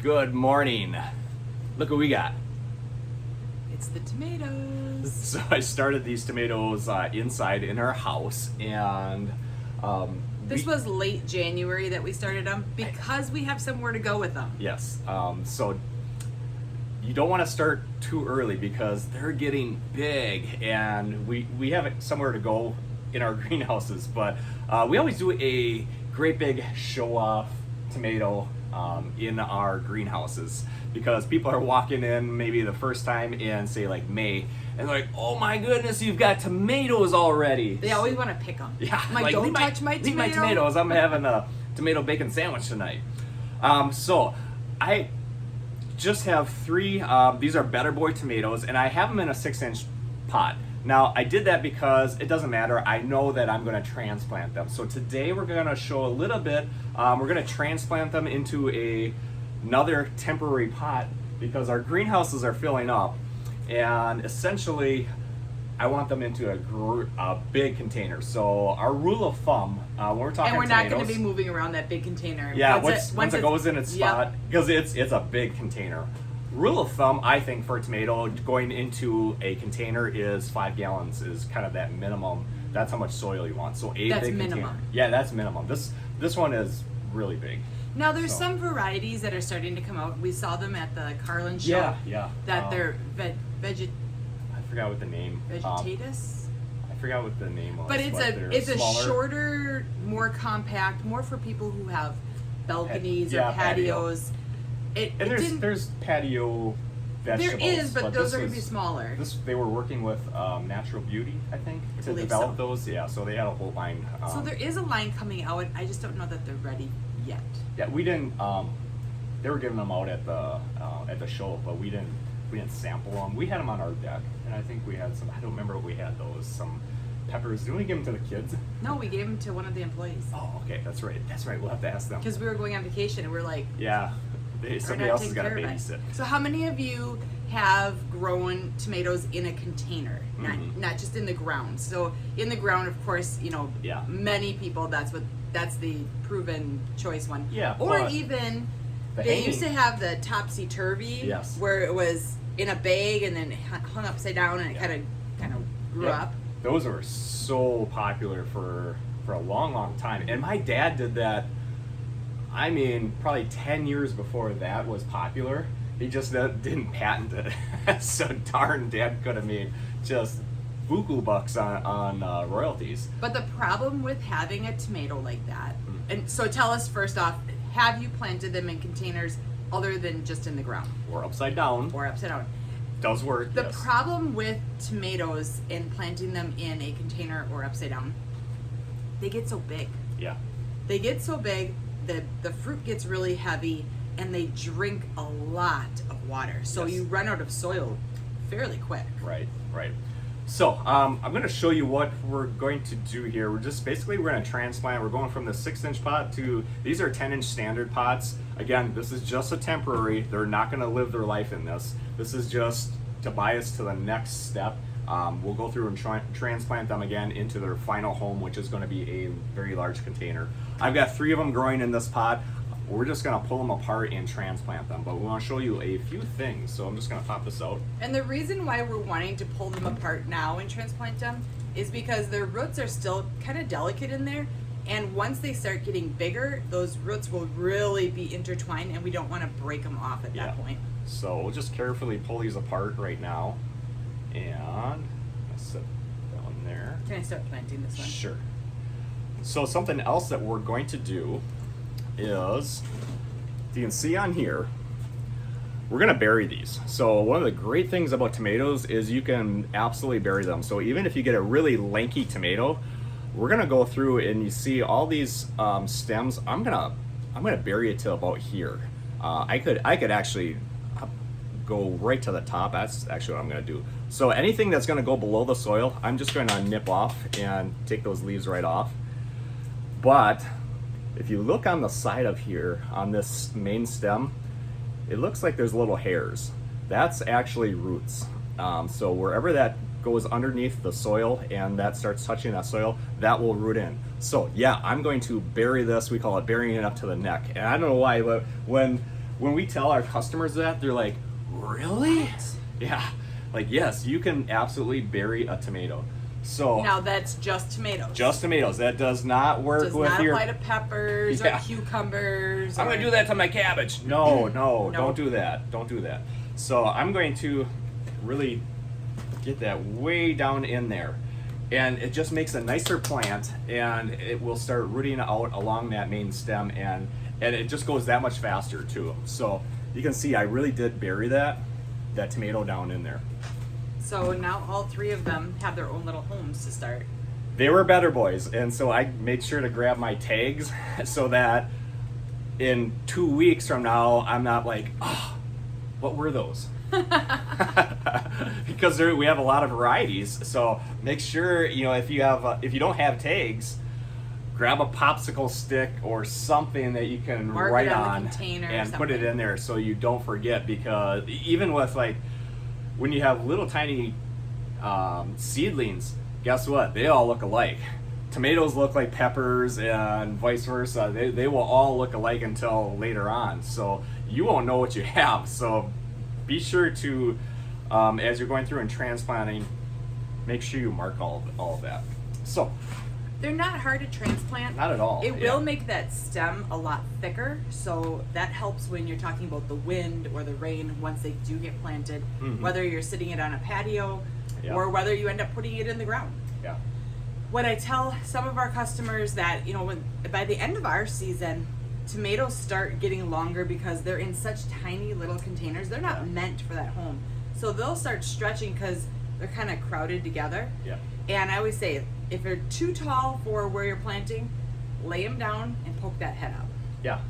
Good morning. Look what we got. It's the tomatoes. So I started these tomatoes inside in our house, and This was late January that we started them because we have somewhere to go with them. yes. So you don't want to start too early because they're getting big, and we have somewhere to go in our greenhouses. But we always do a great big show off tomato in our greenhouses because people are walking in maybe the first time in, say, like May, and they're like, "Oh my goodness, you've got tomatoes already!" They always want to pick them. Yeah, I'm like, don't touch my leave my tomatoes. I'm having a tomato bacon sandwich tonight. So I just have three. These are Better Boy tomatoes, and I have them in a 6-inch pot. Now, I did that because it doesn't matter. I know that I'm going to transplant them. So today we're going to show a little bit. We're going to transplant them into another temporary pot because our greenhouses are filling up. And essentially, I want them into a big container. So our rule of thumb, when we're talking And we're not going to tomatoes, be moving around that big container. yeah, once it goes in its Yep. spot, because it's a big container. Rule of thumb, I think, for a tomato going into a container is 5 gallons is kind of that minimum. That's how much soil you want. So That's big minimum. container. Yeah, that's minimum. This one is really big. Now there's So- some varieties that are starting to come out. We saw them at the Carlin show. Yeah. That they're I forgot what the name. vegetatus. I forgot what the name was. But they're it's a smaller. shorter, more compact, more for people who have balconies yeah, or patios. And there's patio vegetables. There is, but those this are going to be was- smaller. They were working with Natural Beauty, I think, to believe develop so. those. Yeah, so they had a whole line. So there is a line coming out. I just don't know that they're ready yet. Yeah, we didn't. They were giving them out at the show, but we didn't sample them. We had them on our deck, and I think we had some. I don't remember what we had those. Some peppers. Didn't we give them to the kids? No, we gave them to one of the employees Oh, okay, that's right. That's right. We'll have to ask them. because we were going on vacation and we're like, Yeah, we're somebody not else has taking got to care of it. babysit. So how many of you have grown tomatoes in a container, Mhm. not just in the ground? So in the ground, of course, Yeah. many people that's the proven choice one. Yeah, Or but even the they hanging- used to have the topsy turvy, Yes. where it was in a bag and then hung upside down and it Yeah. kind of grew Yeah. up. Those were so popular for a long time, and my dad did that. I mean, probably 10 years before that was popular. He just didn't patent it. So darn, Dad could have made just buku bucks on royalties. But the problem with having a tomato like that, Mm. and so tell us first off, have you planted them in containers other than just in the ground Or upside down. or upside down? Does work, The yes. problem with tomatoes and planting them in a container or upside down, they get so big. Yeah. They get so big that the fruit gets really heavy and they drink a lot of water. So Yes. you run out of soil fairly quick. Right. So I'm going to show you what we're going to do here. We're going to transplant. We're going from the 6-inch pot to, these are 10-inch standard pots. Again, this is just a temporary. They're not going to live their life in this. This is just to buy us to the next step. We'll go through and transplant them again into their final home, which is going to be a very large container. I've got 3 of them growing in this pot. We're just going to pull them apart and transplant them, but we want to show you a few things. So I'm just going to pop this out. And the reason why we're wanting to pull them apart now and transplant them is because their roots are still kind of delicate in there. And once they start getting bigger, those roots will really be intertwined and we don't want to break them off at that point. So we'll just carefully pull these apart right now. And let's set that one there. Can I start planting this one? Sure. So something else that we're going to do is, you can see on here, we're going to bury these. So one of the great things about tomatoes is you can absolutely bury them. So even if you get a really lanky tomato, we're going to go through and you see all these stems. I'm gonna bury it to about here. I could actually go right to the top. That's actually what I'm going to do. So anything that's going to go below the soil, I'm just going to nip off and take those leaves right off. But if you look on the side of here, on this main stem, it looks like there's little hairs. That's actually roots. So wherever that goes underneath the soil and that starts touching that soil, that will root in. So yeah, I'm going to bury this. We call it burying it up to the neck. And I don't know why, but when when we tell our customers that, they're like, really? Yeah, like, yes, you can absolutely bury a tomato. So now that's just tomatoes. Just tomatoes. That does not work Does with not your... apply to peppers or cucumbers. I'm going to do that to my cabbage. No, don't do that. Don't do that. So I'm going to really get that way down in there. And it just makes a nicer plant, and it will start rooting out along that main stem, and it just goes that much faster too. So you can see I really did bury that tomato down in there. So now all three of them have their own little homes to start. They were better boys, and so I made sure to grab my tags so that in 2 weeks from now, I'm not like, oh, what were those? Because we have a lot of varieties, so make sure, if you don't have tags, grab a popsicle stick or something that you can write on and put it in there so you don't forget, because even with when you have little tiny seedlings, guess what? They all look alike. Tomatoes look like peppers and vice versa. They will all look alike until later on. So you won't know what you have. So be sure to, as you're going through and transplanting, make sure you mark all of that. So they're not hard to transplant. Not at all. It will make that stem a lot thicker, so that helps when you're talking about the wind or the rain when they do get planted, whether you're sitting it on a patio or whether you end up putting it in the ground. Yeah. What I tell some of our customers that, when by the end of our season, tomatoes start getting longer because they're in such tiny little containers. They're not meant for that home. So they'll start stretching because they're kind of crowded together. Yeah. And I always say, if they're too tall for where you're planting, lay them down and poke that head out. Yeah,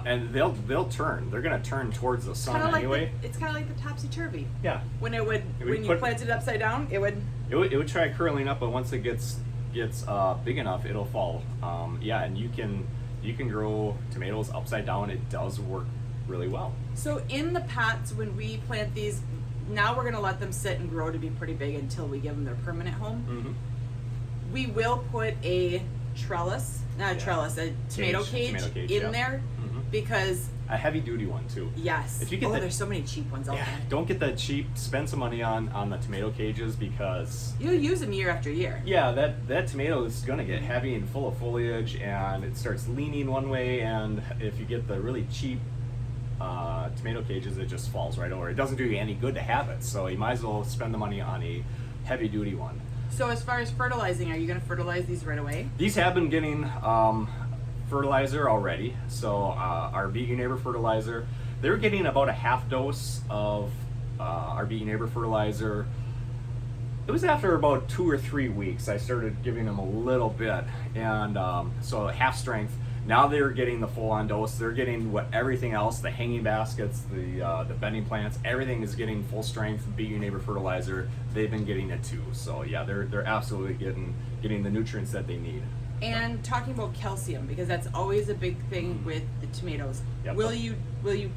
and they'll turn. They're gonna turn towards the sun anyway. It's kind of like the topsy-turvy. Yeah. When you planted it upside down, it would try curling up, but once it gets big enough, it'll fall. And you can grow tomatoes upside down. It does work really well. So in the pots, when we plant these, now we're going to let them sit and grow to be pretty big until we give them their permanent home. Mm-hmm. We will put a tomato cage in there, because a heavy duty one too. Yes. If you get there's so many cheap ones out there. Don't get the cheap. Spend some money on the tomato cages, because you'll use them year after year. Yeah, that tomato is gonna get heavy and full of foliage, and it starts leaning one way. And if you get the really cheap tomato cages, it just falls right over. It doesn't do you any good to have it, so you might as well spend the money on a heavy duty one. So as far as fertilizing, are you going to fertilize these right away? These have been getting fertilizer already. So our BYN Neighbor Fertilizer, they're getting about a half dose of our BYN Neighbor Fertilizer. It was after about 2 or 3 weeks I started giving them a little bit, and so half strength. Now they're getting the full-on dose. They're getting everything else, the hanging baskets, the bedding plants, everything is getting full strength BYN Neighbor Fertilizer. They've been getting it too. So yeah, they're absolutely getting the nutrients that they need. And talking about calcium, because that's always a big thing with the tomatoes. Yep. Will you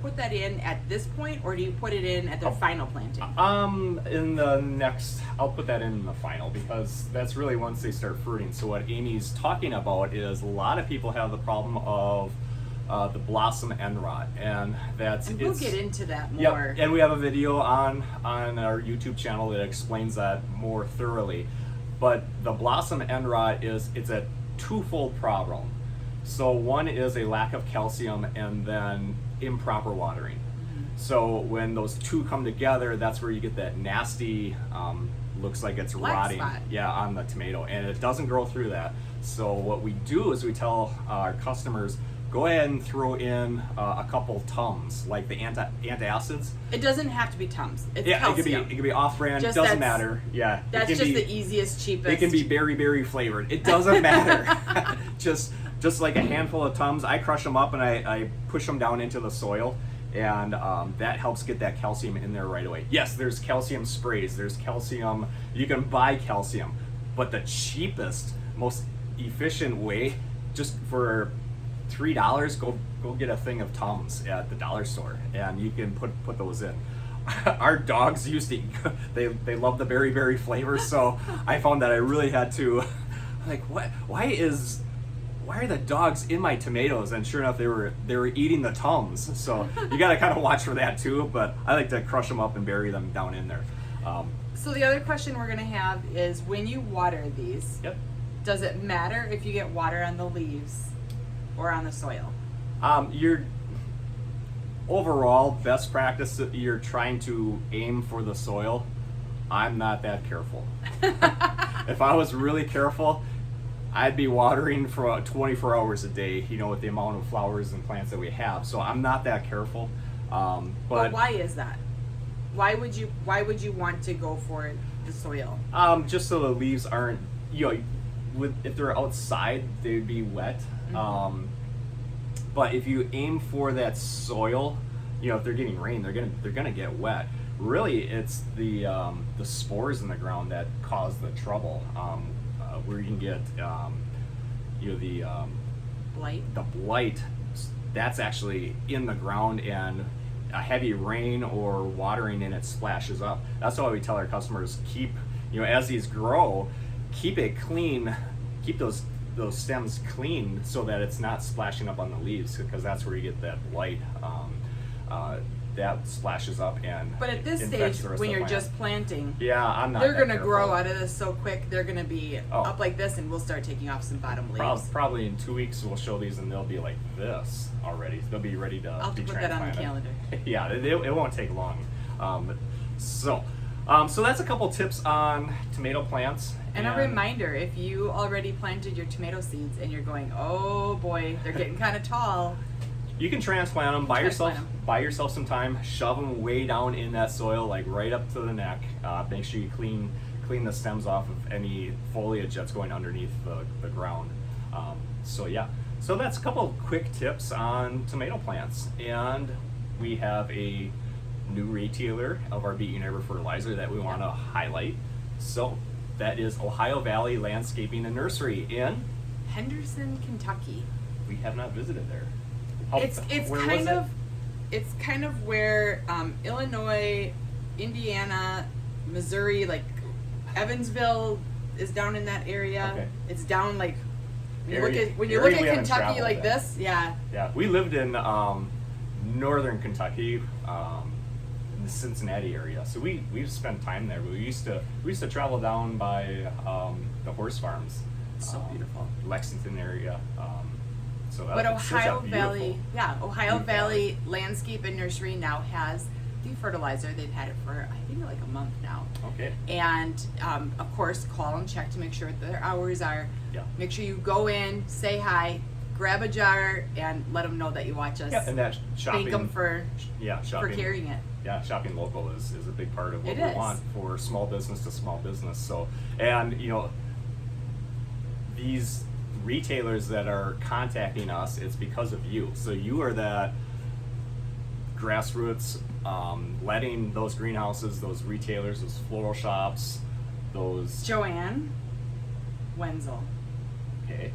put that in at this point, or do you put it in at the final planting? I'll put that in the final, because that's really once they start fruiting. So what Amy's talking about is, a lot of people have the problem of the blossom end rot, and we'll get into that more. Yep, and we have a video on our YouTube channel that explains that more thoroughly. But the blossom end rot it's a twofold problem. So one is a lack of calcium, and then improper watering. So when those two come together, that's where you get that nasty, looks like it's black rotting spot. On the tomato, and it doesn't grow through that. So what we do is we tell our customers, go ahead and throw in a couple Tums, like the antacids. It doesn't have to be Tums. It's calcium. It could be off-brand. It doesn't matter. Yeah, that's just the easiest, cheapest. It can be berry flavored. It doesn't matter. just like a handful of Tums. I crush them up and I push them down into the soil, and that helps get that calcium in there right away. Yes, there's calcium sprays. There's calcium. You can buy calcium, but the cheapest, most efficient way, just for $3, go get a thing of Tums at the dollar store, and you can put those in. Our dogs used to they love the berry flavor, so I found that I really had to, like, why is why are the dogs in my tomatoes? And sure enough, they were eating the tums. So you got to kind of watch for that too. But I like to crush them up and bury them down in there. So the other question we're gonna have is, when you water these, Yep. does it matter if you get water on the leaves or on the soil? Your overall best practice, you're trying to aim for the soil. I'm not that careful. If I was really careful, I'd be watering for 24 hours a day, with the amount of flowers and plants that we have. So I'm not that careful. But why is that? Why would you want to go for the soil? Just so the leaves aren't, if they're outside, they'd be wet. Mm-hmm. But if you aim for that soil, if they're getting rain, they're gonna get wet. Really, it's the spores in the ground that cause the trouble. Where you can get Blight. the blight. That's actually in the ground, and a heavy rain or watering in it splashes up. That's why we tell our customers, keep, as these grow, keep it clean, keep those stems clean so that it's not splashing up on the leaves, because that's where you get that blight. That splashes up and But at this infects stage, the rest when of the you're plant. just planting, Yeah, I'm not. they're that gonna careful. grow out of this so quick. They're gonna be Oh. up like this, and we'll start taking off some bottom leaves. Probably in 2 weeks we'll show these, and they'll be like this already. They'll be ready to I'll have be to put that on the transplanted. calendar. Yeah, it won't take long. So that's a couple tips on tomato plants. And a reminder, if you already planted your tomato seeds and you're going, oh boy, they're getting kind of tall, you can transplant them. Buy Transplant yourself some time. Shove them way down in that soil, like right up to the neck. Make sure you clean the stems off of any foliage that's going underneath the ground. So that's a couple of quick tips on tomato plants. And we have a new retailer of our BYN Fertilizer that we want to highlight. So that is Ohio Valley Landscaping Nursery in Henderson, Kentucky. We have not visited there. It's kind of where Illinois, Indiana, Missouri, like Evansville is down in that area. Okay. It's down like when Area- you look area at we haven't Kentucky traveled like in. this, yeah. Yeah, we lived in northern Kentucky, in the Cincinnati area. So we've spent time there. We used to travel down by the horse farms. So beautiful. Lexington area. But it's such a Ohio Valley, beautiful Ohio Valley Landscaping Nursery now has the fertilizer. They've had it for I think like a month now. Okay. And of course, call and check to make sure what their hours are. Yeah. Make sure you go in, say hi, grab a jar, and let them know that you watch us. Yeah, and that shopping. Thank them for shopping. carrying it. Yeah, shopping local is a big part of what It we is. want for small business to small business. So, and these retailers that are contacting us, it's because of you. So you are that grassroots, letting those greenhouses, those retailers, those floral shops, those. Joanne Wenzel. Okay.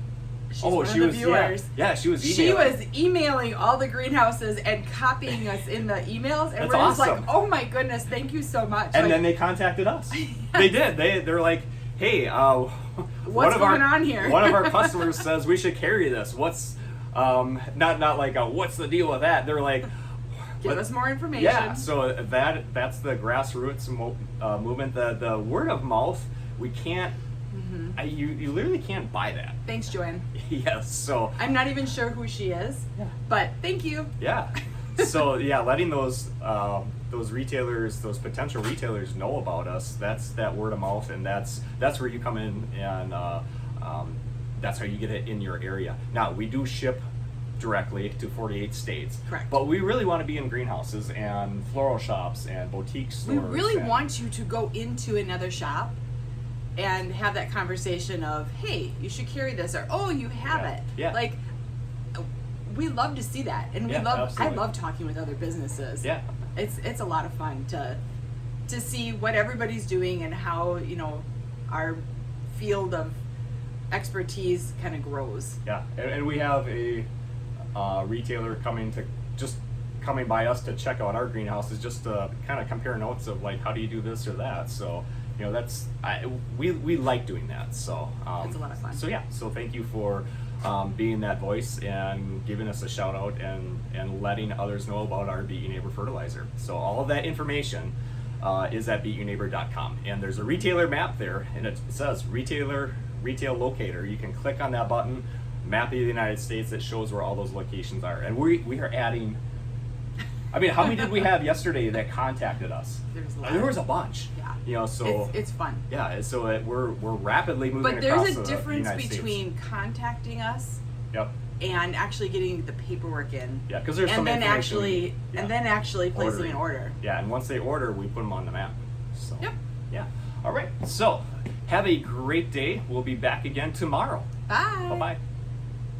She's one of the viewers. Yeah, she was emailing. She was emailing all the greenhouses and copying us in the emails, and That's we're just like, awesome. "Oh my goodness, thank you so much!" And like, then they contacted us. They did. They're like, hey, What's going on here? One of our customers says we should carry this. What's not like what's the deal with that? They're like, give us more information. yeah. So that's the grassroots movement. The word of mouth. We can't. Mm-hmm. You literally can't buy that. Thanks, Joanne. Yes. So I'm not even sure who she is, but thank you. yeah. So yeah, letting those retailers, those potential retailers know about us. That's that word of mouth, and that's where you come in, and that's how you get it in your area. Now we do ship directly to 48 states. Correct. But we really want to be in greenhouses and floral shops and boutique stores. We really and- want you to go into another shop and have that conversation of, hey, you should carry this, or oh, you have Yeah. it. Yeah. Like, we love to see that, and Yeah, I absolutely. love talking with other businesses. Yeah. It's a lot of fun to see what everybody's doing and how our field of expertise kind of grows. Yeah, and we have a retailer coming by us to check out our greenhouses, just to kind of compare notes of like, how do you do this or that. So we like doing that. So It's a lot of fun. So yeah, so thank you for being that voice and giving us a shout out and letting others know about our Beat Your Neighbor fertilizer. So all of that information is at beatyourneighbor.com, and there's a retailer map there, and it says retail locator. You can click on that button, map of the United States, that shows where all those locations are. And we are adding, I mean, how many did we have yesterday that contacted us? There was a bunch. Yeah. You know, so it's fun. Yeah, so we're rapidly moving But across there's the a difference United between contacting us Yep. and actually getting the paperwork in. Yeah, because there's and some then information. actually placing Ordering. an order. Yeah, and once they order, we put them on the map. So. Yep. Yeah. All right. So have a great day. We'll be back again tomorrow. Bye. Bye-bye.